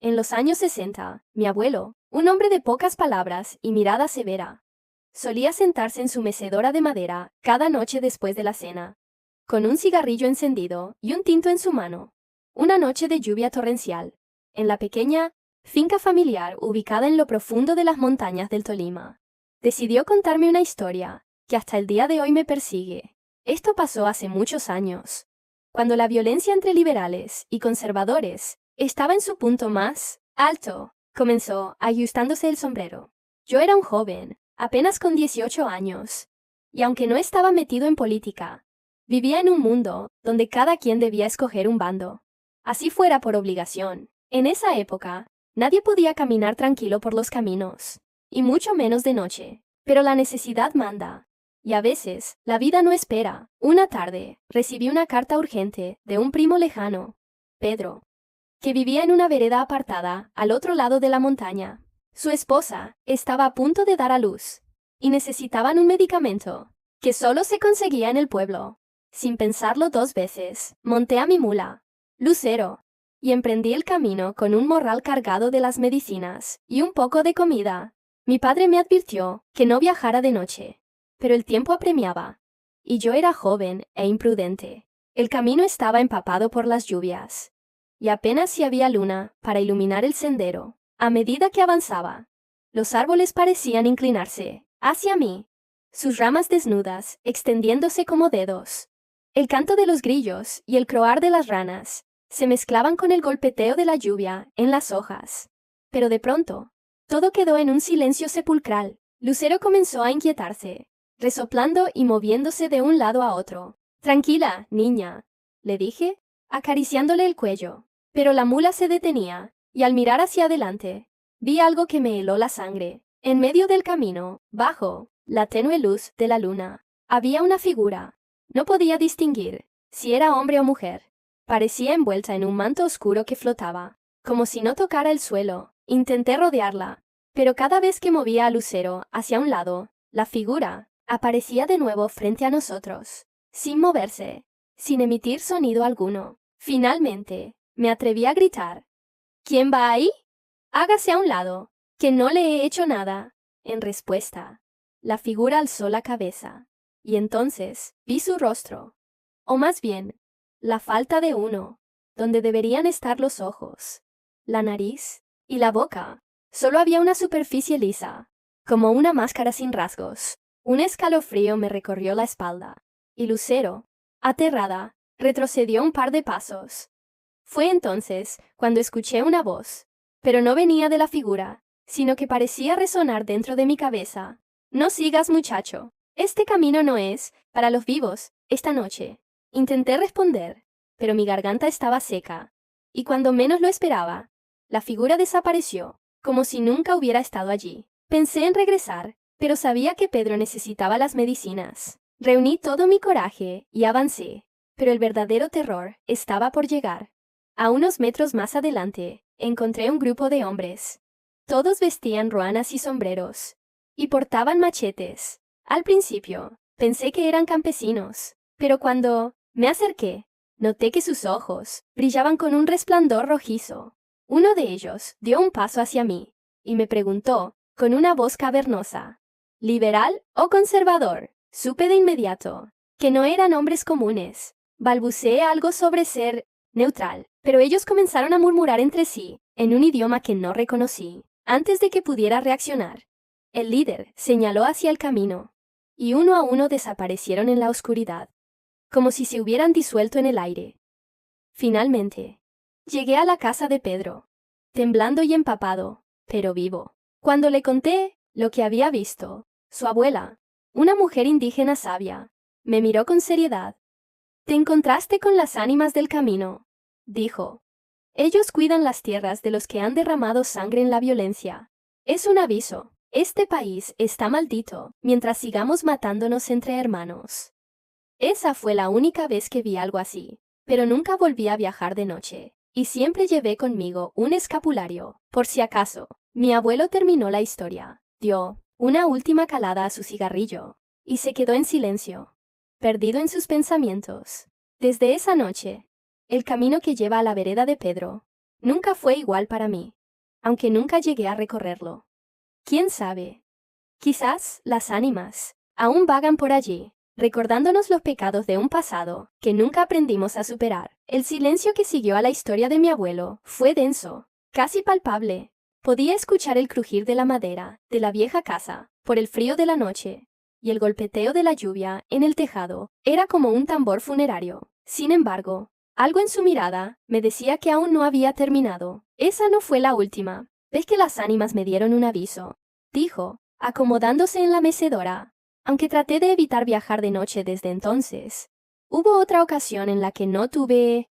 En los años 60, mi abuelo, un hombre de pocas palabras y mirada severa, solía sentarse en su mecedora de madera cada noche después de la cena, con un cigarrillo encendido y un tinto en su mano. Una noche de lluvia torrencial, en la pequeña finca familiar ubicada en lo profundo de las montañas del Tolima, decidió contarme una historia que hasta el día de hoy me persigue. Esto pasó hace muchos años, cuando la violencia entre liberales y conservadores estaba en su punto más alto. Comenzó ajustándose el sombrero. Yo era un joven, apenas con 18 años, y aunque no estaba metido en política, vivía en un mundo donde cada quien debía escoger un bando, así fuera por obligación. En esa época, nadie podía caminar tranquilo por los caminos, y mucho menos de noche, pero la necesidad manda. Y a veces, la vida no espera. Una tarde, recibí una carta urgente de un primo lejano, Pedro, que vivía en una vereda apartada al otro lado de la montaña. Su esposa estaba a punto de dar a luz, y necesitaban un medicamento, que solo se conseguía en el pueblo. Sin pensarlo dos veces, monté a mi mula, Lucero, y emprendí el camino con un morral cargado de las medicinas y un poco de comida. Mi padre me advirtió que no viajara de noche, pero el tiempo apremiaba, y yo era joven e imprudente. El camino estaba empapado por las lluvias, y apenas si había luna para iluminar el sendero. A medida que avanzaba, los árboles parecían inclinarse hacia mí, sus ramas desnudas extendiéndose como dedos. El canto de los grillos y el croar de las ranas se mezclaban con el golpeteo de la lluvia en las hojas. Pero de pronto, todo quedó en un silencio sepulcral. Lucero comenzó a inquietarse, resoplando y moviéndose de un lado a otro. «Tranquila, niña», le dije, acariciándole el cuello. Pero la mula se detenía, y al mirar hacia adelante, vi algo que me heló la sangre. En medio del camino, bajo la tenue luz de la luna, había una figura. No podía distinguir si era hombre o mujer. Parecía envuelta en un manto oscuro que flotaba, como si no tocara el suelo. Intenté rodearla, pero cada vez que movía a Lucero hacia un lado, la figura aparecía de nuevo frente a nosotros, sin moverse, sin emitir sonido alguno. Finalmente, me atreví a gritar. «¿Quién va ahí? Hágase a un lado, que no le he hecho nada». En respuesta, la figura alzó la cabeza, y entonces vi su rostro, o más bien, la falta de uno, donde deberían estar los ojos, la nariz y la boca. Solo había una superficie lisa, como una máscara sin rasgos. Un escalofrío me recorrió la espalda, y Lucero, aterrada, retrocedió un par de pasos. Fue entonces cuando escuché una voz, pero no venía de la figura, sino que parecía resonar dentro de mi cabeza. «No sigas, muchacho. Este camino no es para los vivos esta noche». Intenté responder, pero mi garganta estaba seca, y cuando menos lo esperaba, la figura desapareció, como si nunca hubiera estado allí. Pensé en regresar, pero sabía que Pedro necesitaba las medicinas. Reuní todo mi coraje y avancé, pero el verdadero terror estaba por llegar. A unos metros más adelante, encontré un grupo de hombres. Todos vestían ruanas y sombreros, y portaban machetes. Al principio, pensé que eran campesinos, pero cuando me acerqué, noté que sus ojos brillaban con un resplandor rojizo. Uno de ellos dio un paso hacia mí, y me preguntó, con una voz cavernosa, «¿Liberal o conservador?». Supe de inmediato que no eran hombres comunes. Balbuceé algo sobre ser neutral, pero ellos comenzaron a murmurar entre sí, en un idioma que no reconocí. Antes de que pudiera reaccionar, el líder señaló hacia el camino, y uno a uno desaparecieron en la oscuridad, como si se hubieran disuelto en el aire. Finalmente, llegué a la casa de Pedro, temblando y empapado, pero vivo. Cuando le conté lo que había visto, su abuela, una mujer indígena sabia, me miró con seriedad. «Te encontraste con las ánimas del camino», dijo. «Ellos cuidan las tierras de los que han derramado sangre en la violencia. Es un aviso. Este país está maldito mientras sigamos matándonos entre hermanos». Esa fue la única vez que vi algo así, pero nunca volví a viajar de noche, y siempre llevé conmigo un escapulario, por si acaso. Mi abuelo terminó la historia, dio una última calada a su cigarrillo, y se quedó en silencio, perdido en sus pensamientos. Desde esa noche, el camino que lleva a la vereda de Pedro Nunca fue igual para mí, aunque nunca llegué a recorrerlo. ¿Quién sabe? Quizás las ánimas aún vagan por allí, recordándonos los pecados de un pasado que nunca aprendimos a superar. El silencio que siguió a la historia de mi abuelo fue denso, casi palpable. Podía escuchar el crujir de la madera de la vieja casa por el frío de la noche, y el golpeteo de la lluvia en el tejado era como un tambor funerario. Sin embargo, algo en su mirada me decía que aún no había terminado. Esa no fue la última vez que las ánimas me dieron un aviso, dijo, acomodándose en la mecedora. Aunque traté de evitar viajar de noche desde entonces, hubo otra ocasión en la que no tuve